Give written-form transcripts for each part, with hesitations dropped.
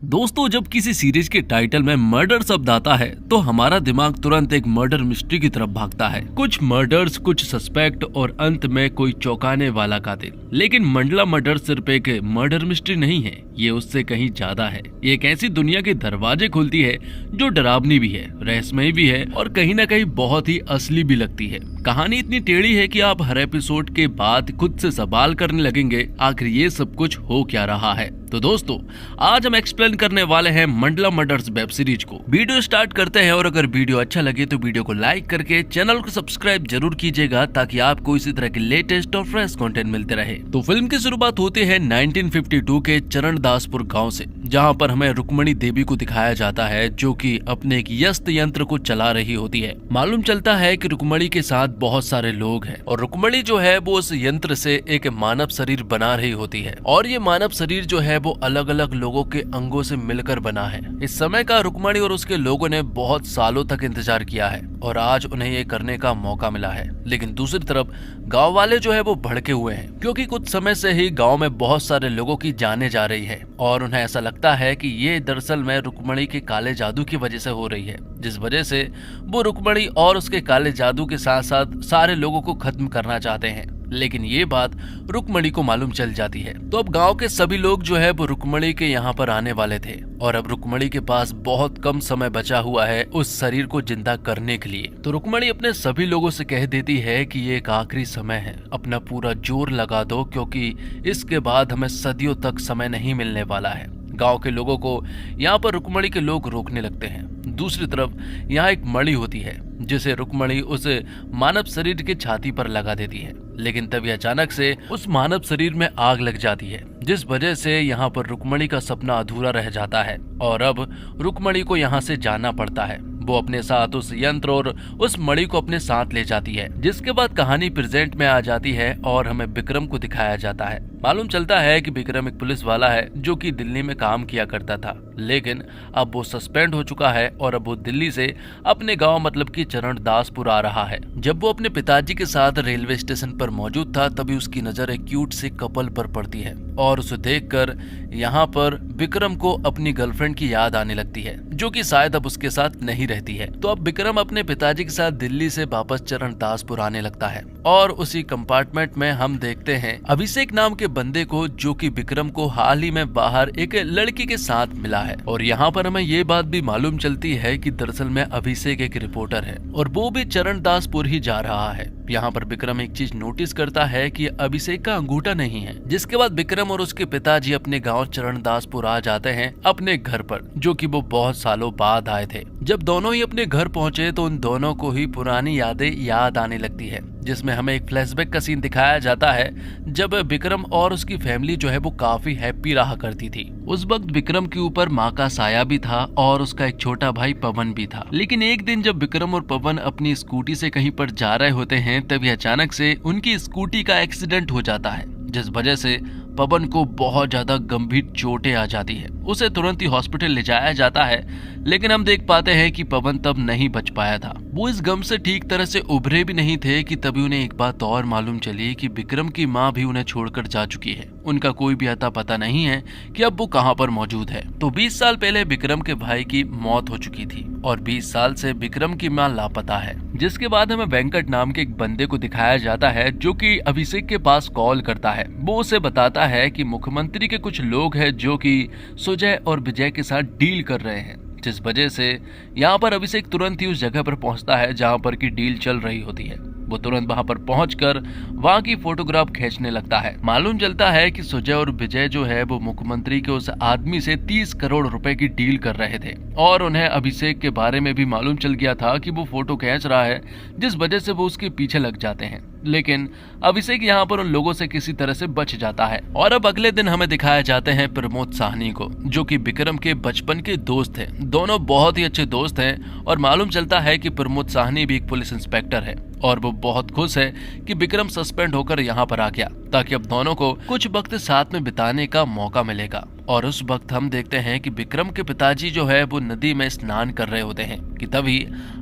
दोस्तों, जब किसी सीरीज के टाइटल में मर्डर शब्द आता है तो हमारा दिमाग तुरंत एक मर्डर मिस्ट्री की तरफ भागता है। कुछ मर्डर्स, कुछ सस्पेक्ट और अंत में कोई चौंकाने वाला कातिल। लेकिन मंडला मर्डर सिर्फ एक मर्डर मिस्ट्री नहीं है, ये उससे कहीं ज्यादा है। ये एक ऐसी दुनिया के दरवाजे खुलती है जो डरावनी भी है, रहस्यमयी भी है और कहीं ना कहीं बहुत ही असली भी लगती है। कहानी इतनी टेढ़ी है कि आप हर एपिसोड के बाद खुद से सवाल करने लगेंगे, आखिर ये सब कुछ हो क्या रहा है। तो दोस्तों, आज हम एक्सप्लेन करने वाले हैं मंडला मर्डर्स वेब सीरीज को। वीडियो स्टार्ट करते हैं और अगर वीडियो अच्छा लगे तो वीडियो को लाइक करके चैनल को सब्सक्राइब जरूर कीजिएगा ताकि आपको इसी तरह के लेटेस्ट और फ्रेश कंटेंट मिलते रहे। तो फिल्म की शुरुआत होती है 1952 के चरणदासपुर गांव से, जहां पर हमें रुक्मणी देवी को दिखाया जाता है जो कि अपने एक यस्त यंत्र को चला रही होती है। मालूम चलता है कि रुक्मणी के साथ बहुत सारे लोग हैं और रुक्मणी जो है वो उस यंत्र से एक मानव शरीर बना रही होती है और ये मानव शरीर जो है वो अलग अलग लोगों के अंगों से मिलकर बना है। इस समय का रुक्मणी और उसके लोगों ने बहुत सालों तक इंतजार किया है और आज उन्हें ये करने का मौका मिला है। लेकिन दूसरी तरफ गांव वाले जो है वो भड़के हुए हैं क्योंकि कुछ समय से ही गांव में बहुत सारे लोगों की जानें जा रही है और उन्हें ऐसा लगता है कि ये दरअसल में रुक्मणी के काले जादू की वजह से हो रही है, जिस वजह से वो रुक्मणी और उसके काले जादू के साथ साथ सारे लोगों को खत्म करना चाहते हैं। लेकिन ये बात रुक्मणी को मालूम चल जाती है तो अब गांव के सभी लोग जो है वो रुक्मणी के यहाँ पर आने वाले थे और अब रुक्मणी के पास बहुत कम समय बचा हुआ है उस शरीर को जिंदा करने के लिए। तो रुक्मणी अपने सभी लोगों से कह देती है कि ये एक आखिरी समय है, अपना पूरा जोर लगा दो क्योंकि इसके बाद हमें सदियों तक समय नहीं मिलने वाला है। गांव के लोगों को यहाँ पर रुक्मणी के लोग रोकने लगते हैं। दूसरी तरफ यहाँ एक मणि होती है जिसे रुक्मणी उस मानव शरीर की छाती पर लगा देती है, लेकिन तभी अचानक से उस मानव शरीर में आग लग जाती है, जिस वजह से यहाँ पर रुक्मणी का सपना अधूरा रह जाता है और अब रुक्मणी को यहाँ से जाना पड़ता है। वो अपने साथ उस यंत्र और उस मणि को अपने साथ ले जाती है, जिसके बाद कहानी प्रेजेंट में आ जाती है और हमें विक्रम को दिखाया जाता है। मालूम चलता है कि विक्रम एक पुलिस वाला है जो कि दिल्ली में काम किया करता था, लेकिन अब वो सस्पेंड हो चुका है और अब वो दिल्ली से अपने गांव मतलब कि चरणदासपुर आ रहा है। जब वो अपने पिताजी के साथ रेलवे स्टेशन पर मौजूद था तभी उसकी नजर एक क्यूट से कपल पर पड़ती है और उसे देखकर यहाँ पर विक्रम को अपनी गर्लफ्रेंड की याद आने लगती है जो कि शायद अब उसके साथ नहीं रहती है। तो अब विक्रम अपने पिताजी के साथ दिल्ली से वापस चरणदासपुर आने लगता है और उसी कंपार्टमेंट में हम देखते हैं अभिषेक नाम के बंदे को जो कि विक्रम को हाल ही में बाहर एक लड़की के साथ मिला है। और यहाँ पर हमें ये बात भी मालूम चलती है कि दरअसल में अभिषेक एक रिपोर्टर है और वो भी चरणदासपुर ही जा रहा है। यहाँ पर विक्रम एक चीज नोटिस करता है कि अभिषेक का अंगूठा नहीं है, जिसके बाद विक्रम और उसके पिताजी अपने गांव चरणदासपुर आ जाते हैं अपने घर पर, जो कि वो बहुत सालों बाद आए थे। जब दोनों ही अपने घर पहुंचे तो उन दोनों को ही पुरानी यादें याद आने लगती है, जिसमें हमें एक फ्लैशबैक का सीन दिखाया जाता है जब विक्रम और उसकी फैमिली जो है वो काफी हैप्पी रहा करती थी। उस वक्त विक्रम के ऊपर माँ का साया भी था और उसका एक छोटा भाई पवन भी था। लेकिन एक दिन जब विक्रम और पवन अपनी स्कूटी से कहीं पर जा रहे होते हैं तभी अचानक से उनकी स्कूटी का एक्सीडेंट हो जाता है, जिस वजह से पवन को बहुत ज्यादा गंभीर चोटें आ जाती है। उसे तुरंत ही हॉस्पिटल ले जाया जाता है, लेकिन हम देख पाते हैं कि पवन तब नहीं बच पाया था। वो इस गम से ठीक तरह से उभरे भी नहीं थे कि तभी उन्हें एक बात और मालूम चली कि विक्रम की माँ भी उन्हें छोड़कर जा चुकी है। उनका कोई भी अता पता नहीं है कि अब वो कहाँ पर मौजूद है। तो 20 साल पहले विक्रम के भाई की मौत हो चुकी थी और 20 साल से विक्रम की माँ लापता है। जिसके बाद हमें वेंकट नाम के एक बंदे को दिखाया जाता है जो कि अभिषेक के पास कॉल करता है। वो उसे बताता है कि मुख्यमंत्री के कुछ लोग हैं जो कि सुजय और विजय के साथ डील कर रहे हैं, जिस वजह से यहाँ पर अभिषेक तुरंत ही उस जगह पर पहुंचता है जहाँ पर की डील चल रही होती है। वो तुरंत वहां पर पहुंचकर वहां की फोटोग्राफ खींचने लगता है। मालूम चलता है कि सुजय और विजय जो है वो मुख्यमंत्री के उस आदमी से 30 करोड़ रुपए की डील कर रहे थे और उन्हें अभिषेक के बारे में भी मालूम चल गया था कि वो फोटो खींच रहा है, जिस वजह से वो उसके पीछे लग जाते हैं। लेकिन अभिषेक यहाँ पर उन लोगों से किसी तरह से बच जाता है। और अब अगले दिन हमें दिखाए जाते हैं प्रमोद साहनी को, जो कि विक्रम के बचपन के दोस्त हैं। दोनों बहुत ही अच्छे दोस्त हैं और मालूम चलता है कि प्रमोद साहनी भी एक पुलिस इंस्पेक्टर है और वो बहुत खुश है कि विक्रम सस्पेंड होकर यहाँ पर आ गया ताकि अब दोनों को कुछ वक्त साथ में बिताने का मौका मिलेगा। और उस वक्त हम देखते हैं कि विक्रम के पिताजी जो है वो नदी में स्नान कर रहे होते हैं कि तभी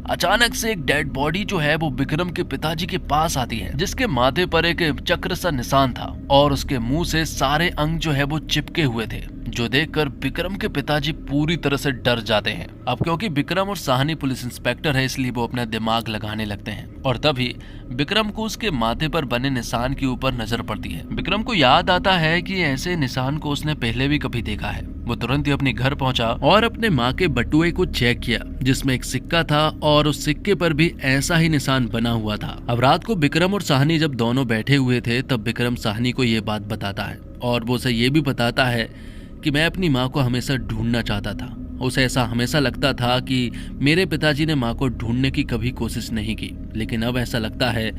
अचानक से एक डेड बॉडी जो है वो विक्रम के पिताजी के पास आती है, जिसके माथे पर एक चक्र सा निशान था और उसके मुंह से सारे अंग जो है वो चिपके हुए थे, जो देखकर विक्रम के पिताजी पूरी तरह से डर जाते हैं। अब क्योंकि विक्रम और साहनी पुलिस इंस्पेक्टर है, इसलिए वो अपना दिमाग लगाने लगते हैं और तभी विक्रम को उसके माथे पर बने निशान के ऊपर नजर पड़ती है। विक्रम को याद आता है कि ऐसे निशान को उसने पहले भी कभी देखा है। वो तुरंत ही अपने घर पहुंचा और अपने माँ के बटुए को चेक किया, जिसमें एक सिक्का था और उस सिक्के पर भी ऐसा ही निशान बना हुआ था। अब रात को विक्रम और साहनी जब दोनों बैठे हुए थे, तब विक्रम साहनी को ये बात बताता है और वो उसे ये भी बताता है कि मैं अपनी माँ को हमेशा ढूंढना चाहता था। उसे ऐसा हमेशा लगता था कि मेरे पिताजी ने माँ को ढूंढने की कभी कोशिश नहीं की, लेकिन अब ऐसा लगता है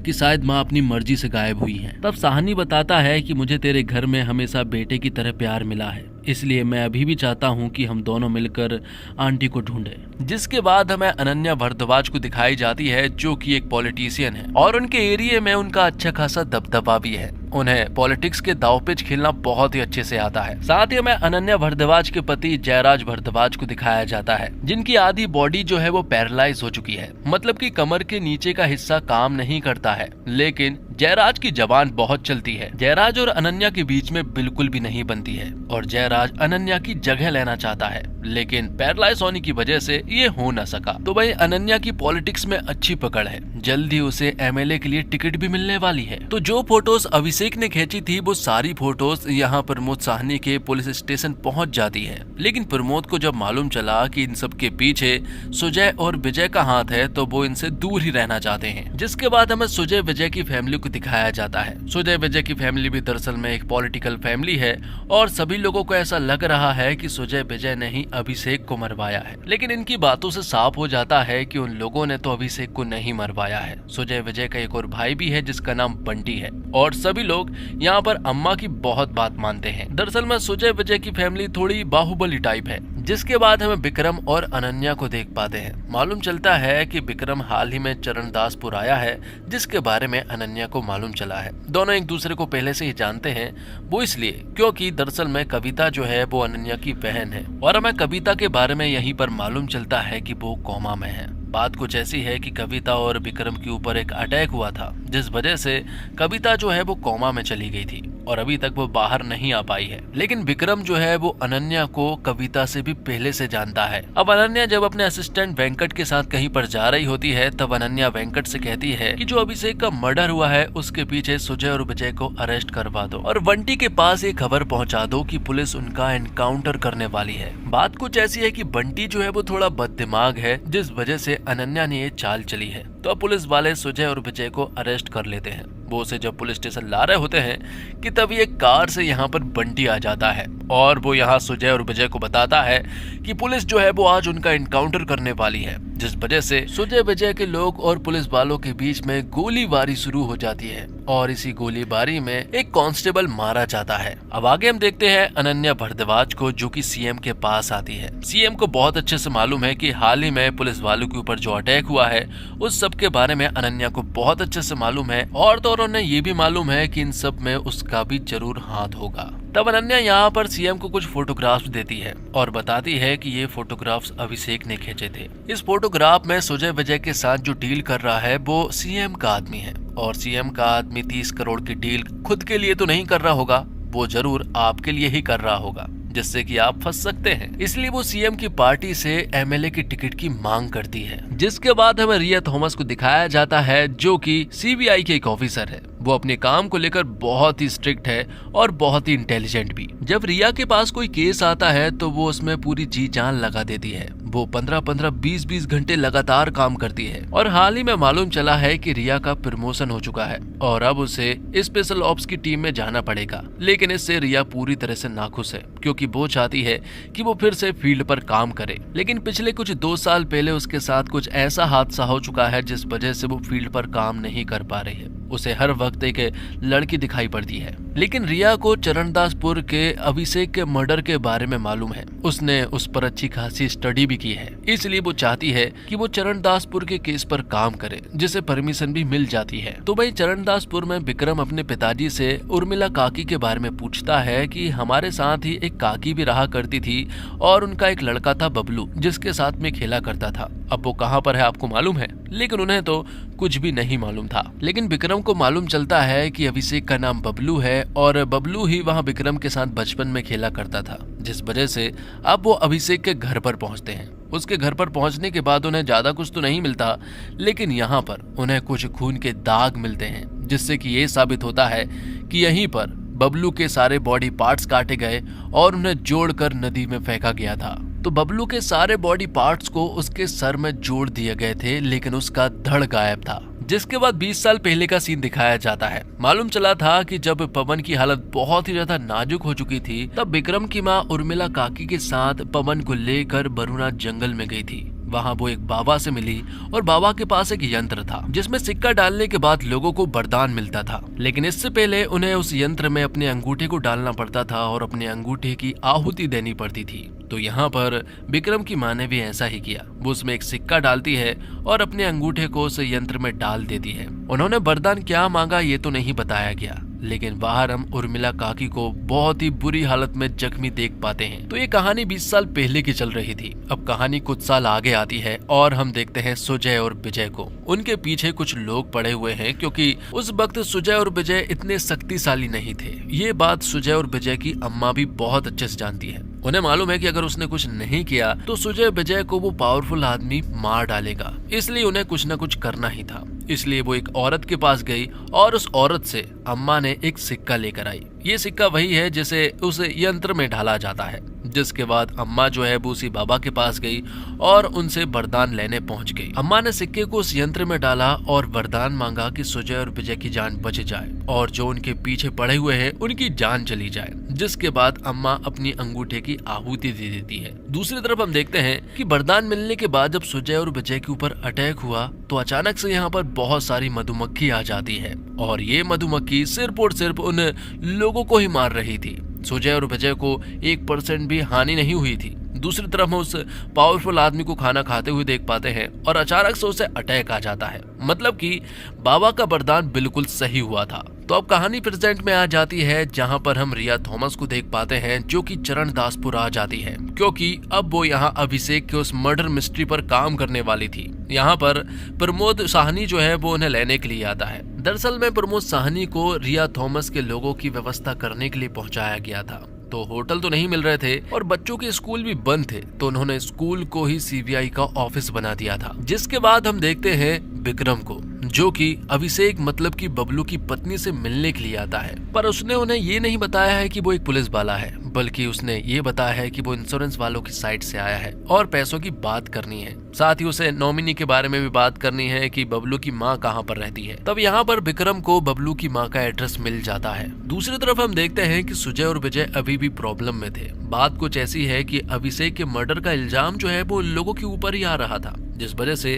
कि शायद माँ अपनी मर्जी से गायब हुई है। तब साहनी बताता है कि मुझे तेरे घर में हमेशा बेटे की तरह प्यार मिला है, इसलिए मैं अभी भी चाहता हूँ कि हम दोनों मिलकर आंटी को ढूंढें। जिसके बाद हमें अनन्या भारद्वाज को दिखाई जाती है, जो कि एक पॉलिटिशियन है और उनके एरिया में उनका अच्छा खासा दबदबा भी है। उन्हें पॉलिटिक्स के दांवपेच खेलना बहुत ही अच्छे से आता है। साथ ही हमें अनन्या भारद्वाज के पति जयराज भारद्वाज को दिखाया जाता है, जिनकी आधी बॉडी जो है वो पैरालाइज हो चुकी है, मतलब कि कमर के नीचे का हिस्सा काम नहीं करता है, लेकिन जयराज की जबान बहुत चलती है। जयराज और अनन्या के बीच में बिल्कुल भी नहीं बनती है और जयराज अनन्या की जगह लेना चाहता है, लेकिन पैरालाइज होने की वजह से ये हो न सका। तो भाई अनन्या की पॉलिटिक्स में अच्छी पकड़ है, जल्दी उसे एमएलए के लिए टिकट भी मिलने वाली है। तो जो फोटोज अभिषेक ने खींची थी, वो सारी फोटोज यहाँ प्रमोद साहनी के पुलिस स्टेशन पहुँच जाती है, लेकिन प्रमोद को जब मालूम चला कि इन सब के पीछे सुजय और विजय का हाथ है, तो वो इनसे दूर ही रहना चाहते हैं। जिसके बाद हमें सुजय विजय की फैमिली दिखाया जाता है। सुजय विजय की फैमिली भी दरअसल में एक पॉलिटिकल फैमिली है और सभी लोगों को ऐसा लग रहा है कि सुजय विजय ने ही अभिषेक को मरवाया है, लेकिन इनकी बातों से साफ हो जाता है कि उन लोगों ने तो अभिषेक को नहीं मरवाया है। सुजय विजय का एक और भाई भी है जिसका नाम बंटी है और सभी लोग यहाँ पर अम्मा की बहुत बात मानते हैं। दरअसल में सुजय विजय की फैमिली थोड़ी बाहुबली टाइप है। जिसके बाद हमें विक्रम और अनन्या को देख पाते हैं। मालूम चलता है कि विक्रम हाल ही में चरणदासपुर आया है, जिसके बारे में अनन्या को मालूम चला है। दोनों एक दूसरे को पहले से ही जानते हैं, वो इसलिए क्योंकि दरअसल में कविता जो है वो अनन्या की बहन है और हमें कविता के बारे में यहीं पर मालूम चलता है कि वो कोमा में है। बात कुछ ऐसी है कि कविता और विक्रम के ऊपर एक अटैक हुआ था, जिस वजह से कविता जो है वो कोमा में चली गई थी और अभी तक वो बाहर नहीं आ पाई है। लेकिन विक्रम जो है वो अनन्या को कविता से भी पहले से जानता है। अब अनन्या जब अपने असिस्टेंट वेंकट के साथ कहीं पर जा रही होती है, तब अनन्या वेंकट से कहती है कि जो अभिषेक का मर्डर हुआ है उसके पीछे सुजय और विजय को अरेस्ट करवा दो और बंटी के पास ये खबर पहुंचा दो कि पुलिस उनका एनकाउंटर करने वाली है। बात कुछ ऐसी है कि बंटी जो है वो थोड़ा बददिमाग है, जिस वजह से अनन्या ने ये चाल चली है। तो अब पुलिस वाले सुजय और विजय को अरेस्ट कर लेते हैं। वो उसे जब पुलिस स्टेशन ला रहे होते हैं कि तभी एक कार से यहाँ पर बंटी आ जाता है और वो यहाँ सुजय और विजय को बताता है कि पुलिस जो है वो आज उनका एनकाउंटर करने वाली है, जिस वजह से सुजय विजय के लोग और पुलिस वालों के बीच में गोलीबारी शुरू हो जाती है और इसी गोलीबारी में एक कांस्टेबल मारा जाता है। अब आगे हम देखते हैं अनन्या भारद्वाज को, जो कि सीएम के पास आती है। सीएम को बहुत अच्छे से मालूम है कि हाल ही में पुलिस वालों के ऊपर जो अटैक हुआ है उस सब के बारे में अनन्या को बहुत अच्छे से मालूम है और तो उन्हें ये भी मालूम है कि इन सब में उसका भी जरूर हाथ होगा। तब अनन्या यहाँ पर सीएम को कुछ फोटोग्राफ्स देती है और बताती है कि ये फोटोग्राफ्स अभिषेक ने खींचे थे। इस फोटोग्राफ में सुजय विजय के साथ जो डील कर रहा है वो सीएम का आदमी है और सीएम का आदमी 30 करोड़ की डील खुद के लिए तो नहीं कर रहा होगा, वो जरूर आपके लिए ही कर रहा होगा, जिससे कि आप फंस सकते हैं। इसलिए वो सीएम की पार्टी से एमएलए की टिकट की मांग करती है। जिसके बाद हमें रिया थॉमस को दिखाया जाता है, जो कि सीबीआई के एक ऑफिसर है। वो अपने काम को लेकर बहुत ही स्ट्रिक्ट है और बहुत ही इंटेलिजेंट भी। जब रिया के पास कोई केस आता है तो वो उसमें पूरी जी जान लगा देती है। वो 15-15, 20-20 घंटे लगातार काम करती है और हाल ही में मालूम चला है कि रिया का प्रमोशन हो चुका है और अब उसे स्पेशल ऑप्स की टीम में जाना पड़ेगा। लेकिन इससे रिया पूरी तरह से नाखुश है, क्योंकि वो चाहती है कि वो फिर से फील्ड पर काम करे। लेकिन पिछले कुछ 2 साल पहले उसके साथ कुछ ऐसा हादसा हो चुका है जिस वजह से वो फील्ड पर काम नहीं कर पा रही है। उसे हर वक्त एक लड़की दिखाई पड़ती है। लेकिन रिया को चरणदासपुर के अभिषेक के मर्डर के बारे में मालूम है। उसने उस पर अच्छी खासी स्टडी भी की है, इसलिए वो चाहती है कि वो चरणदासपुर के केस पर काम करे, जिसे परमिशन भी मिल जाती है। तो भाई चरणदासपुर में विक्रम अपने पिताजी से उर्मिला काकी के बारे में पूछता है कि हमारे साथ ही एक काकी भी रहा करती थी और उनका एक लड़का था बबलू, जिसके साथ में खेला करता था। अब वो कहाँ पर है आपको मालूम है? लेकिन उन्हें तो कुछ भी नहीं मालूम था। लेकिन विक्रम को मालूम चलता है कि अभिषेक का नाम बबलू है और बबलू ही वहाँ विक्रम के साथ बचपन में खेला करता था, जिस वजह से अब वो अभिषेक के घर पर पहुँचते हैं। उसके घर पर पहुंचने के बाद उन्हें ज्यादा कुछ तो नहीं मिलता, लेकिन यहाँ पर उन्हें कुछ खून के दाग मिलते हैं, जिससे कि ये साबित होता है कि यहीं पर बबलू के सारे बॉडी पार्ट्स काटे गए और उन्हें जोड़कर नदी में फेंका गया था। तो बबलू के सारे बॉडी पार्ट्स को उसके सर में जोड़ दिए गए थे, लेकिन उसका धड़ गायब था। जिसके बाद 20 साल पहले का सीन दिखाया जाता है। मालूम चला था कि जब पवन की हालत बहुत ही ज्यादा नाजुक हो चुकी थी, तब विक्रम की माँ उर्मिला काकी के साथ पवन को लेकर बरुना जंगल में गई थी। वहाँ वो एक बाबा से मिली और बाबा के पास एक यंत्र था, जिसमें सिक्का डालने के बाद लोगों को वरदान मिलता था। लेकिन इससे पहले उन्हें उस यंत्र में अपने अंगूठे को डालना पड़ता था और अपने अंगूठे की आहुति देनी पड़ती थी। तो यहाँ पर विक्रम की माँ ने भी ऐसा ही किया। वो उसमें एक सिक्का डालती है और अपने अंगूठे को उस यंत्र में डाल देती है। उन्होंने वरदान क्या मांगा ये तो नहीं बताया गया, लेकिन बाहर हम उर्मिला काकी को बहुत ही बुरी हालत में जख्मी देख पाते हैं। तो ये कहानी 20 साल पहले की चल रही थी। अब कहानी कुछ साल आगे आती है और हम देखते हैं सुजय और विजय को। उनके पीछे कुछ लोग पड़े हुए हैं, क्योंकि उस वक्त सुजय और विजय इतने शक्तिशाली नहीं थे। ये बात सुजय और विजय की अम्मा भी बहुत अच्छे से जानती है। उन्हें मालूम है कि अगर उसने कुछ नहीं किया तो सुजय विजय को वो पावरफुल आदमी मार डालेगा, इसलिए उन्हें कुछ न कुछ करना ही था। इसलिए वो एक औरत के पास गई और उस औरत से अम्मा ने एक सिक्का लेकर आई। ये सिक्का वही है जिसे उस यंत्र में ढाला जाता है। जिसके बाद अम्मा जो है वो उसी बाबा के पास गई और उनसे वरदान लेने पहुंच गई। अम्मा ने सिक्के को उस यंत्र में डाला और वरदान मांगा कि सुजय और विजय की जान बच जाए और जो उनके पीछे पड़े हुए हैं उनकी जान चली जाए। जिसके बाद अम्मा अपनी अंगूठे की आहुति दे देती है। दूसरी तरफ हम देखते हैं कि वरदान मिलने के बाद जब सुजय और विजय के ऊपर अटैक हुआ तो अचानक से यहाँ पर बहुत सारी मधुमक्खी आ जाती है और ये मधुमक्खी सिर्फ और सिर्फ उन लोगों को ही मार रही थी। सुजय और विजय को 1% भी हानि नहीं हुई थी। दूसरी तरफ हम उस पावरफुल आदमी को खाना खाते हुए देख पाते हैं और अचानक से उसे अटैक आ जाता है। मतलब कि बाबा का वरदान बिल्कुल सही हुआ था। तो अब कहानी प्रेजेंट में आ जाती है, जहां पर हम रिया थॉमस को देख पाते हैं जो कि चरणदासपुर आ जाती है, क्योंकि अब वो यहाँ अभिषेक के उस मर्डर मिस्ट्री पर काम करने वाली थी। यहाँ पर प्रमोद साहनी जो है वो उन्हें लेने के लिए आता है। दरअसल में प्रमोद साहनी को रिया थॉमस के लोगों की व्यवस्था करने के लिए पहुंचाया गया था। तो होटल तो नहीं मिल रहे थे और बच्चों के स्कूल भी बंद थे, तो उन्होंने स्कूल को ही सीबीआई का ऑफिस बना दिया था। जिसके बाद हम देखते हैं विक्रम को, जो कि अभिषेक मतलब कि बबलू की पत्नी से मिलने के लिए आता है। पर उसने उन्हें ये नहीं बताया है कि वो एक पुलिस वाला है, बल्कि उसने ये बताया है कि वो इंश्योरेंस वालों की साइड से आया है और पैसों की बात करनी है। साथ ही उसे नॉमिनी के बारे में भी बात करनी है कि बबलू की माँ कहाँ पर रहती है। तब यहाँ पर विक्रम को बबलू की माँ का एड्रेस मिल जाता है। दूसरी तरफ हम देखते हैं कि सुजय और विजय अभी भी प्रॉब्लम में थे। बात कुछ ऐसी है कि अभिषेक के मर्डर का इल्जाम जो है वो लोगों के ऊपर ही आ रहा था, जिस वजह से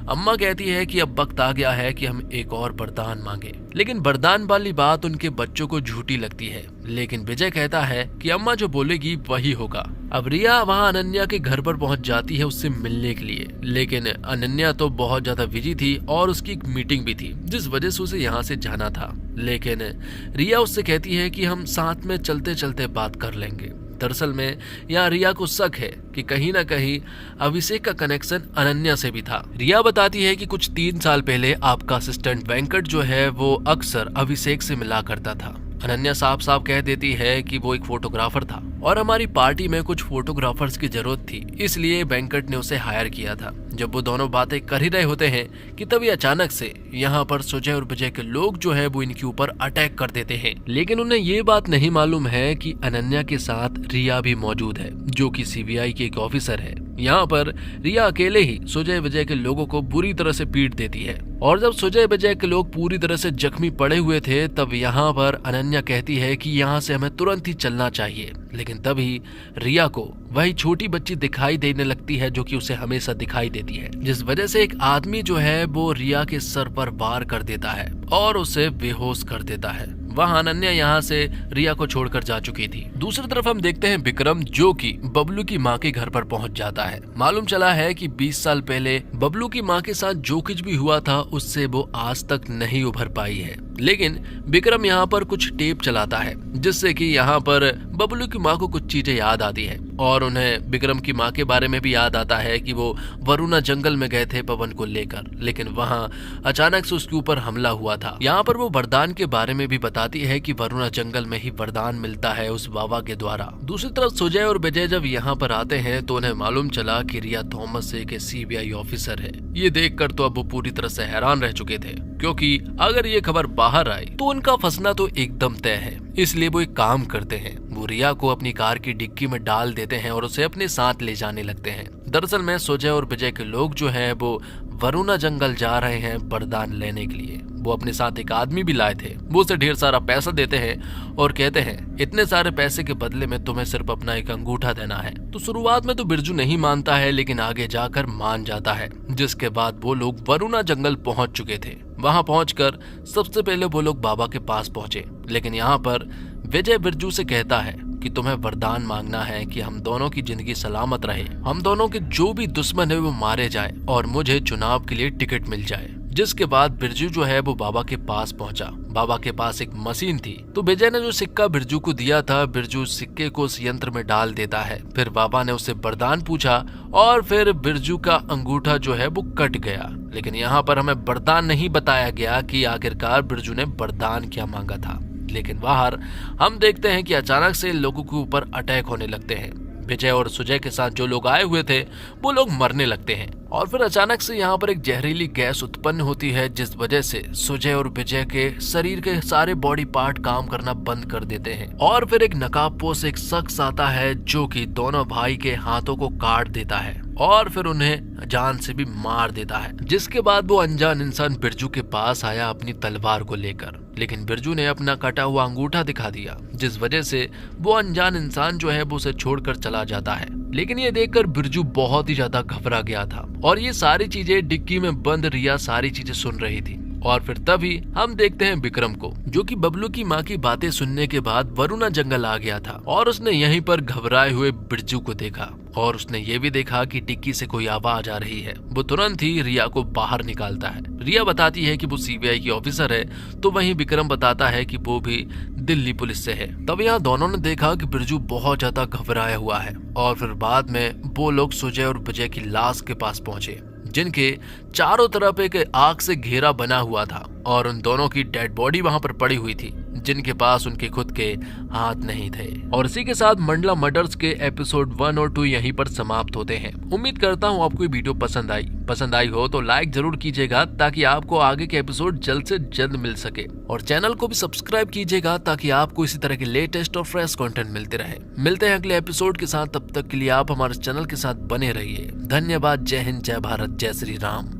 अम्मा कहती है कि अब वक्त आ गया है कि हम एक और वरदान मांगे। लेकिन वरदान वाली बात उनके बच्चों को झूठी लगती है। लेकिन विजय कहता है कि अम्मा जो बोलेगी वही होगा। अब रिया वहाँ अनन्या के घर पर पहुंच जाती है उससे मिलने के लिए, लेकिन अनन्या तो बहुत ज्यादा बिजी थी और उसकी एक मीटिंग भी थी, जिस वजह से उसे यहाँ से जाना था। लेकिन रिया उससे कहती है कि हम साथ में चलते चलते बात कर लेंगे। दरअसल में यहाँ रिया को शक है कि कहीं ना कहीं अभिषेक का कनेक्शन अनन्या से भी था। रिया बताती है कि कुछ 3 साल पहले आपका असिस्टेंट वेंकट जो है वो अक्सर अभिषेक से मिला करता था। अनन्या साफ साफ कह देती है कि वो एक फोटोग्राफर था और हमारी पार्टी में कुछ फोटोग्राफर्स की जरूरत थी, इसलिए वेंकट ने उसे हायर किया था। जब वो दोनों बातें कर ही रहे होते हैं कि तभी अचानक से यहाँ पर सुजय और विजय के लोग जो है वो इनके ऊपर अटैक कर देते हैं। लेकिन उन्हें ये बात नहीं मालूम है कि अनन्या के साथ रिया भी मौजूद है, जो कि सीबीआई की एक ऑफिसर है। यहाँ पर रिया अकेले ही सुजय विजय के लोगों को बुरी तरह से पीट देती है और जब सुजय विजय के लोग पूरी तरह से जख्मी पड़े हुए थे तब यहाँ पर अनन्या कहती है कि यहाँ से हमें तुरंत ही चलना चाहिए। लेकिन तभी रिया को वही छोटी बच्ची दिखाई देने लगती है जो कि उसे हमेशा दिखाई देती है, जिस वजह से एक आदमी जो है वो रिया के सर पर वार कर देता है और उसे बेहोश कर देता है। वहाँ अनन्या यहाँ से रिया को छोड़कर जा चुकी थी। दूसरी तरफ हम देखते हैं विक्रम जो कि बबलू की माँ के घर पर पहुँच जाता है। मालूम चला है कि 20 साल पहले बबलू की माँ के साथ जो कुछ भी हुआ था उससे वो आज तक नहीं उभर पाई है। लेकिन विक्रम यहाँ पर कुछ टेप चलाता है जिससे कि यहाँ पर बबलू की माँ को कुछ चीजें याद आती है और उन्हें विक्रम की माँ के बारे में भी याद आता है कि वो वरुणा जंगल में गए थे पवन को लेकर, लेकिन वहाँ अचानक से उसके ऊपर हमला हुआ था। यहाँ पर वो वरदान के बारे में भी बताती है कि वरुणा जंगल में ही वरदान मिलता है उस बाबा के द्वारा। दूसरी तरफ सुजय और विजय जब यहाँ पर आते हैं तो उन्हें मालूम चला कि रिया थॉमस एक CBI ऑफिसर है। ये देखकर तो अब वो पूरी तरह से हैरान रह चुके थे, क्योंकि अगर ये खबर बाहर आई तो उनका फंसना तो एकदम तय है। इसलिए वो एक काम करते हैं, वो रिया को अपनी कार की डिक्की में डाल देते हैं और उसे अपने साथ ले जाने लगते हैं। दरअसल में सुजय और विजय के लोग जो हैं वो वरुणा जंगल जा रहे हैं वरदान लेने के लिए। वो अपने साथ एक आदमी भी लाए थे। वो उसे ढेर सारा पैसा देते हैं और कहते हैं इतने सारे पैसे के बदले में तुम्हें सिर्फ अपना एक अंगूठा देना है। तो शुरुआत में तो बिरजू नहीं मानता है, लेकिन आगे जाकर मान जाता है, जिसके बाद वो लोग वरुणा जंगल पहुंच चुके थे। वहां पहुंचकर सबसे पहले वो लोग बाबा के पास पहुंचे, लेकिन यहाँ पर विजय बिरजू से कहता है कि तुम्हें वरदान मांगना है कि हम दोनों की जिंदगी सलामत रहे, हम दोनों के जो भी दुश्मन है वो मारे जाए और मुझे चुनाव के लिए टिकट मिल जाए। जिसके बाद बिरजू जो है वो बाबा के पास पहुंचा। बाबा के पास एक मशीन थी, तो विजय ने जो सिक्का बिरजू को दिया था, बिरजू सिक्के को उस यंत्र में डाल देता है। फिर बाबा ने उससे वरदान पूछा और फिर बिरजू का अंगूठा जो है वो कट गया। लेकिन यहाँ पर हमें वरदान नहीं बताया गया कि आखिरकार बिरजू ने वरदान क्या मांगा था। लेकिन बाहर हम देखते हैं कि अचानक से लोगों के ऊपर अटैक होने लगते हैं। विजय और सुजय के साथ जो लोग आए हुए थे वो लोग मरने लगते हैं और फिर अचानक से यहाँ पर एक जहरीली गैस उत्पन्न होती है, जिस वजह से सुजय और विजय के शरीर के सारे बॉडी पार्ट काम करना बंद कर देते हैं। और फिर एक नकाबपोश एक शख्स आता है जो कि दोनों भाई के हाथों को काट देता है और फिर उन्हें जान से भी मार देता है। जिसके बाद वो अनजान इंसान बिरजू के पास आया अपनी तलवार को लेकर, लेकिन बिरजू ने अपना कटा हुआ अंगूठा दिखा दिया, जिस वजह से वो अनजान इंसान जो है वो उसे छोड़कर चला जाता है। लेकिन ये देखकर बिरजू बहुत ही ज्यादा घबरा गया था और ये सारी चीजें डिक्की में बंद रिया सारी चीजें सुन रही थी। और फिर तभी हम देखते हैं विक्रम को, जो कि बबलू की माँ की बातें सुनने के बाद वरुणा जंगल आ गया था और उसने यहीं पर घबराए हुए बिरजू को देखा और उसने ये भी देखा कि डिक्की से कोई आवाज आ रही है। वो तुरंत ही रिया को बाहर निकालता है। रिया बताती है कि वो CBI की ऑफिसर है, तो वहीं विक्रम बताता है कि वो भी दिल्ली पुलिस से है। तब यहाँ दोनों ने देखा कि बिरजू बहुत ज्यादा घबराया हुआ है और फिर बाद में वो लोग सुजय और विजय की लाश के पास पहुंचे, जिनके चारों तरफ एक आग से घेरा बना हुआ था और उन दोनों की डेड बॉडी वहां पर पड़ी हुई थी, जिनके पास उनके खुद के हाथ नहीं थे। और इसी के साथ मंडला मर्डर्स के एपिसोड 1 और 2 यहीं पर समाप्त होते हैं। उम्मीद करता हूँ आपको ये वीडियो पसंद आई हो तो लाइक जरूर कीजिएगा ताकि आपको आगे के एपिसोड जल्द से जल्द मिल सके, और चैनल को भी सब्सक्राइब कीजिएगा ताकि आपको इसी तरह के लेटेस्ट और फ्रेश कंटेंट मिलते रहे। मिलते हैं अगले एपिसोड के साथ, तब तक के लिए आप हमारे चैनल के साथ बने रहिए। धन्यवाद। जय हिंद, जय भारत, जय श्री राम।